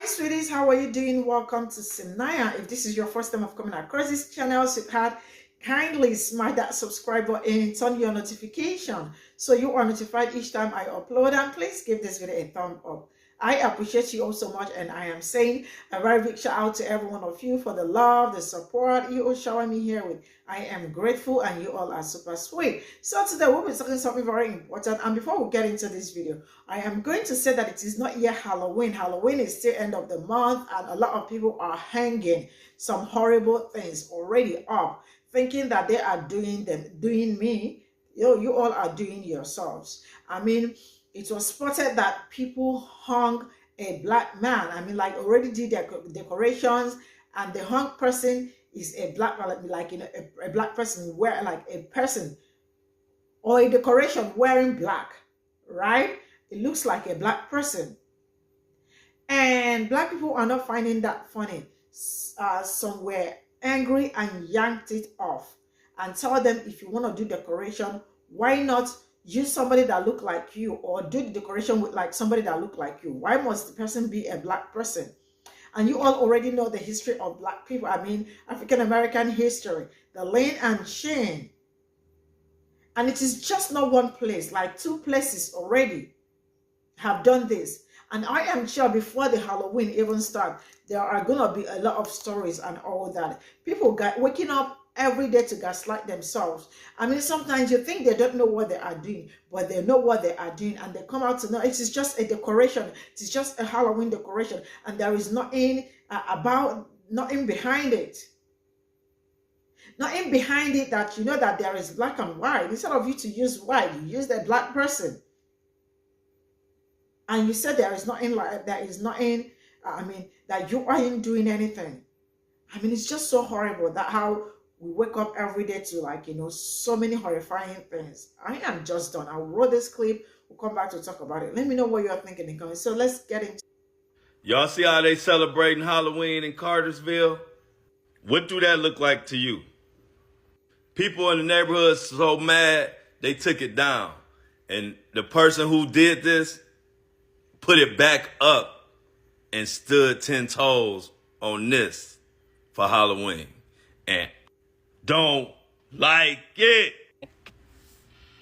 Sweeties, how are you doing? Welcome to Cimnanya. If this is your first time of coming across this channel, sweetheart, kindly smash that subscribe button and turn your notification so you are notified each time I upload, and please give this video a thumb up. I appreciate you all so much, and I am saying a very big shout out to every one of you for the love, the support you all shower me here with. I am grateful, and you all are super sweet. So today we'll be talking something very important, and before we get into this video, I am going to say that it is not yet Halloween. Halloween is still end of the month, and a lot of people are hanging some horrible things already up, thinking that they are doing me. You all are doing yourselves. I mean, it was spotted that people hung a black man. I mean, like already did their decorations, and the hung person is a black, like you know, a black person, where like a person or a decoration wearing black, right? It looks like a black person, and black people are not finding that funny. Some were angry and yanked it off and tell them, if you want to do decoration, why not use somebody that look like you, or do the decoration with like somebody that look like you? Why must the person be a black person? And you all already know the history of black people. I mean, African American history, the lane and chain. And it is just not one place, like 2 places already have done this. And I am sure before the Halloween even start, there are gonna be a lot of stories and all that. People waking up every day to gaslight themselves. I mean, sometimes you think they don't know what they are doing, but they know what they are doing, and they come out to know it is just a decoration. It is just a Halloween decoration, and there is nothing nothing behind it. Nothing behind it that you know that there is black and white. Instead of you to use white, you use the black person. And you said there is nothing like there is nothing. I mean, that you aren't doing anything. I mean, it's just so horrible that how we wake up every day to, like, you know, so many horrifying things. I am just done. I'll roll this clip. We'll come back to talk about it. Let me know what you're thinking in the comments. So let's get into. Y'all see how they celebrating Halloween in Cartersville? What do that look like to you? People in the neighborhood so mad they took it down, and the person who did this put it back up and stood 10 toes on this for Halloween, and don't like it.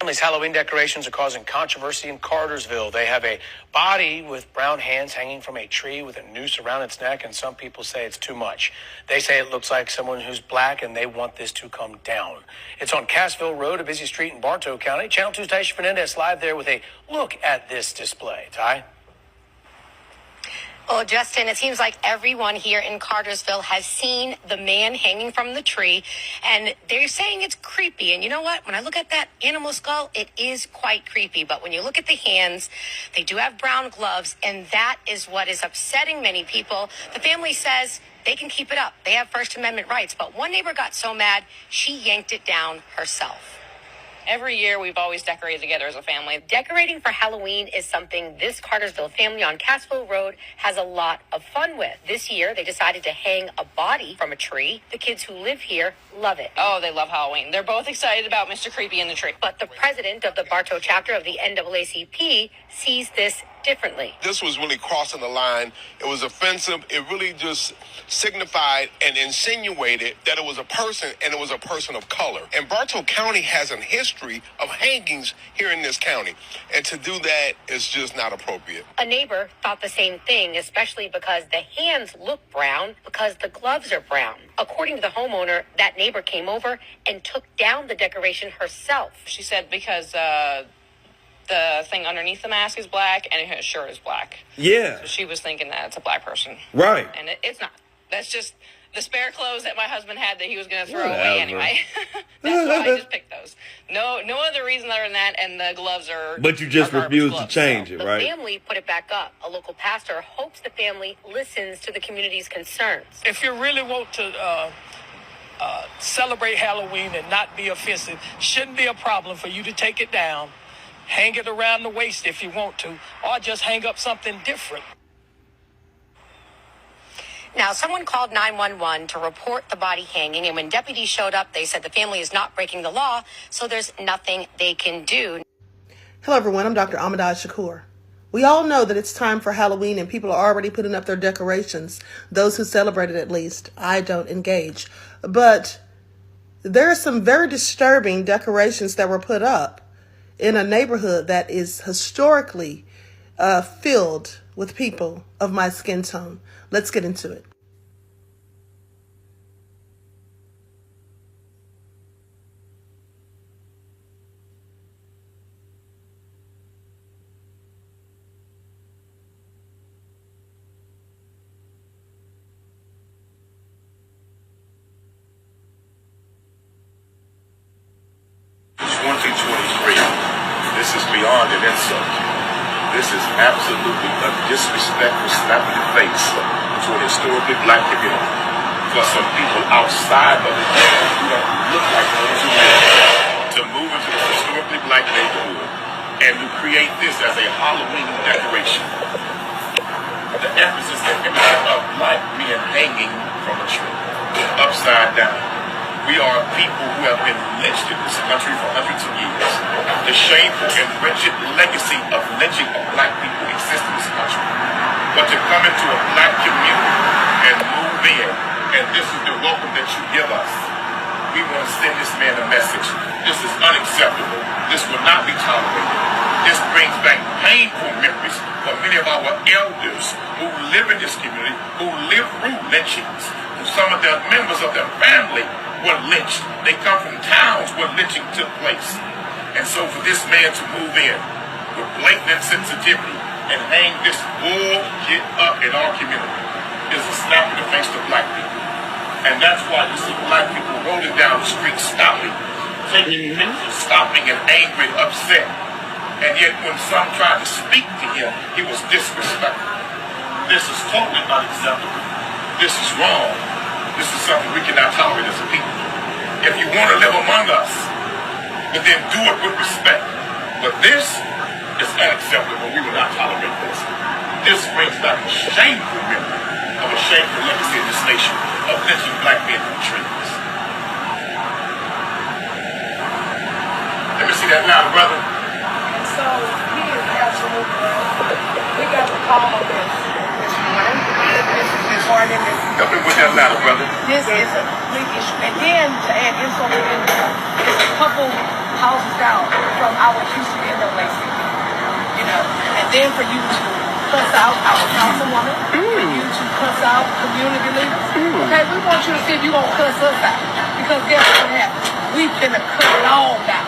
These Halloween decorations are causing controversy in Cartersville. They have a body with brown hands hanging from a tree with a noose around its neck, and some people say it's too much. They say it looks like someone who's black, and they want this to come down. It's on Cassville Road, a busy street in Bartow County. Channel 2's Taisha Fernandez live there with a look at this display. Ty? Well, Justin, it seems like everyone here in Cartersville has seen the man hanging from the tree, and they're saying it's creepy. And you know what? When I look at that animal skull, it is quite creepy. But when you look at the hands, they do have brown gloves, and that is what is upsetting many people. The family says they can keep it up. They have First Amendment rights. But one neighbor got so mad, she yanked it down herself. Every year, we've always decorated together as a family. Decorating for Halloween is something this Cartersville family on Cassville Road has a lot of fun with. This year, they decided to hang a body from a tree. The kids who live here love it. Oh, they love Halloween. They're both excited about Mr. Creepy in the tree. But the president of the Bartow chapter of the NAACP sees this differently. This was really crossing the line. It was offensive. It really just signified and insinuated that it was a person, and it was a person of color. And Bartow County has a history of hangings here in this county. And to do that is just not appropriate. A neighbor thought the same thing, especially because the hands look brown because the gloves are brown. According to the homeowner, that neighbor came over and took down the decoration herself. She said because the thing underneath the mask is black and her shirt is black. Yeah. So she was thinking that it's a black person. Right. And it's not. That's just the spare clothes that my husband had that he was going to throw Whatever. away anyway. That's why I just picked those. No other reason other than that, and the gloves are... But you just refuse to change it, right? The family put it back up. A local pastor hopes the family listens to the community's concerns. If you really want to celebrate Halloween and not be offensive, shouldn't be a problem for you to take it down, hang it around the waist if you want to, or just hang up something different. Now, someone called 911 to report the body hanging, and when deputies showed up, they said the family is not breaking the law, so there's nothing they can do. Hello, everyone. I'm Dr. Ahmadaj Shakur. We all know that it's time for Halloween and people are already putting up their decorations. Those who celebrate it, at least. I don't engage. But there are some very disturbing decorations that were put up in a neighborhood that is historically filled with people of my skin tone. Let's get into it. This is beyond an insult. This is absolutely a disrespectful slap in the face to an historically black community. For some people outside of it who don't look like those who live to move into this historically black neighborhood and to create this as a Halloween decoration. The emphasis and image of black men hanging from a tree, upside down. We are people who have been lynched in this country for hundreds of years. The shameful and wretched legacy of lynching of black people exists in this country. But to come into a black community and move in, and this is the welcome that you give us, we want to send this man a message. This is unacceptable. This will not be tolerated. This brings back painful memories for many of our elders who live in this community, who lived through lynchings, who some of the members of their family were lynched. They come from towns where lynching took place. And so for this man to move in with blatant insensitivity and hang this bullshit up in our community is a slap in the face to black people. And that's why you see black people rolling down the street, stopping, taking pictures, stopping and angry and upset. And yet when some tried to speak to him, he was disrespectful. This is totally unacceptable. This is wrong. This is something we cannot tolerate as a people. If you want to live among us, then do it with respect. But this is unacceptable. We will not tolerate this. This brings back a shameful memory of a shameful legacy in this nation of lynching black men from trees. Let me see that louder, brother. So he is absolutely right. We got the call on this morning. This morning. Help me with that louder, brother. This is a big issue. And then to add insult to injury, it's a couple houses down from our Houston NAACP. You know, and then for you to cuss out our councilwoman, for you to cuss out community leaders. Okay, we want you to see if you're going to cuss us out. Because guess what happens? We've been to cut it all down.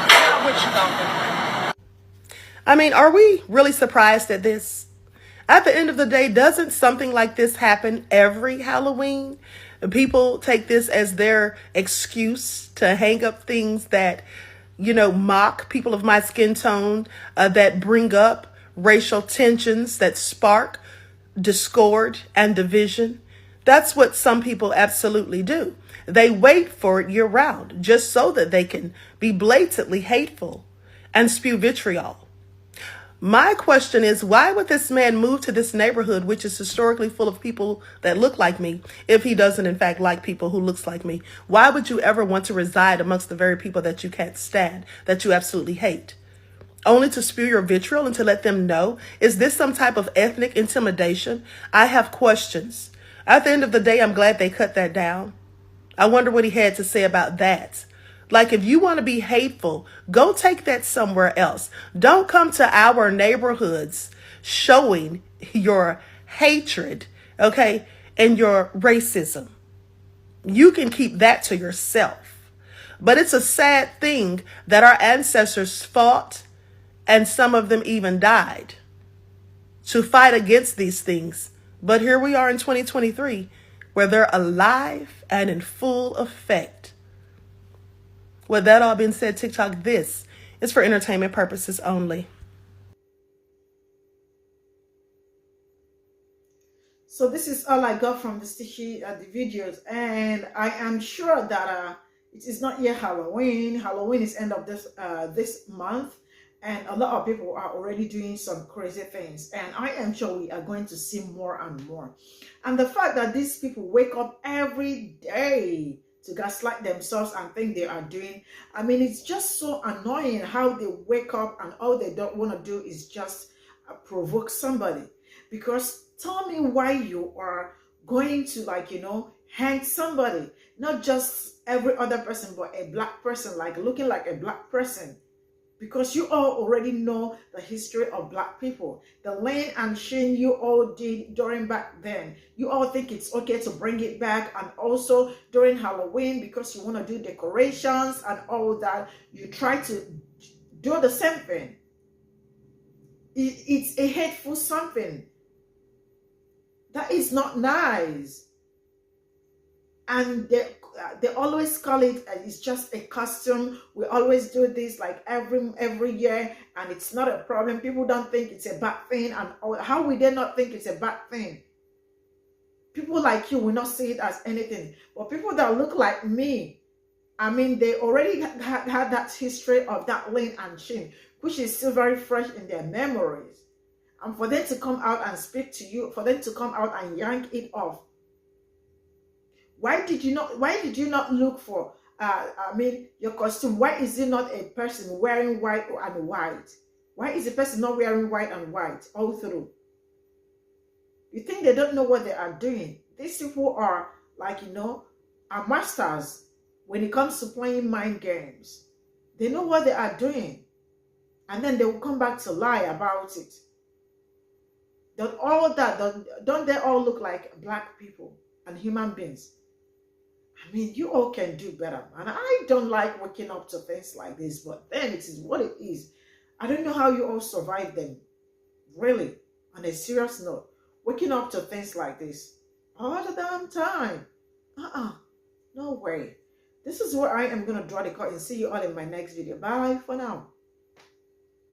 Now what you going to do? I mean, are we really surprised at this? At the end of the day, doesn't something like this happen every Halloween? People take this as their excuse to hang up things that, mock people of my skin tone, that bring up racial tensions, that spark discord and division. That's what some people absolutely do. They wait for it year round just so that they can be blatantly hateful and spew vitriol. My question is, why would this man move to this neighborhood, which is historically full of people that look like me, if he doesn't in fact like people who looks like me? Why would you ever want to reside amongst the very people that you can't stand, that you absolutely hate? Only to spew your vitriol and to let them know? Is this some type of ethnic intimidation? I have questions. At the end of the day, I'm glad they cut that down. I wonder what he had to say about that. Like, if you want to be hateful, go take that somewhere else. Don't come to our neighborhoods showing your hatred, okay, and your racism. You can keep that to yourself. But it's a sad thing that our ancestors fought, and some of them even died, to fight against these things. But here we are in 2023, where they're alive and in full effect. With that all being said, TikTok, this is for entertainment purposes only. So this is all I got from the the videos, and I am sure that it is not yet Halloween. Halloween is end of this month, and a lot of people are already doing some crazy things, and I am sure we are going to see more and more. And the fact that these people wake up every day to gaslight themselves and think they are doing, I mean, it's just so annoying how they wake up and all they don't want to do is just provoke somebody. Because tell me why you are going to, like, you know, hang somebody, not just every other person, but a black person, like looking like a black person. Because you all already know the history of black people, the laying and shame you all did during back then. You all think it's okay to bring it back, and also during Halloween, because you want to do decorations and all that, you try to do the same thing. It's a hateful something. That is not nice. And they always call it, it's just a costume. We always do this like every year, and it's not a problem. People don't think it's a bad thing. And how will they not think it's a bad thing? People like you will not see it as anything. But people that look like me, I mean, they already had that history of that laying and shame, which is still very fresh in their memories. And for them to come out and speak to you, for them to come out and yank it off, why did you not look for your costume? Why is it not a person wearing white and white? Why is the person not wearing white and white all through? You think they don't know what they are doing? These people are, like, you know, are masters when it comes to playing mind games. They know what they are doing, and then they will come back to lie about it. Don't they all look like black people and human beings? I mean, you all can do better, man. I don't like waking up to things like this, but then it is what it is. I don't know how you all survive them. Really, on a serious note, waking up to things like this all the damn time. No way. This is where I am going to draw the curtain. See you all in my next video. Bye for now.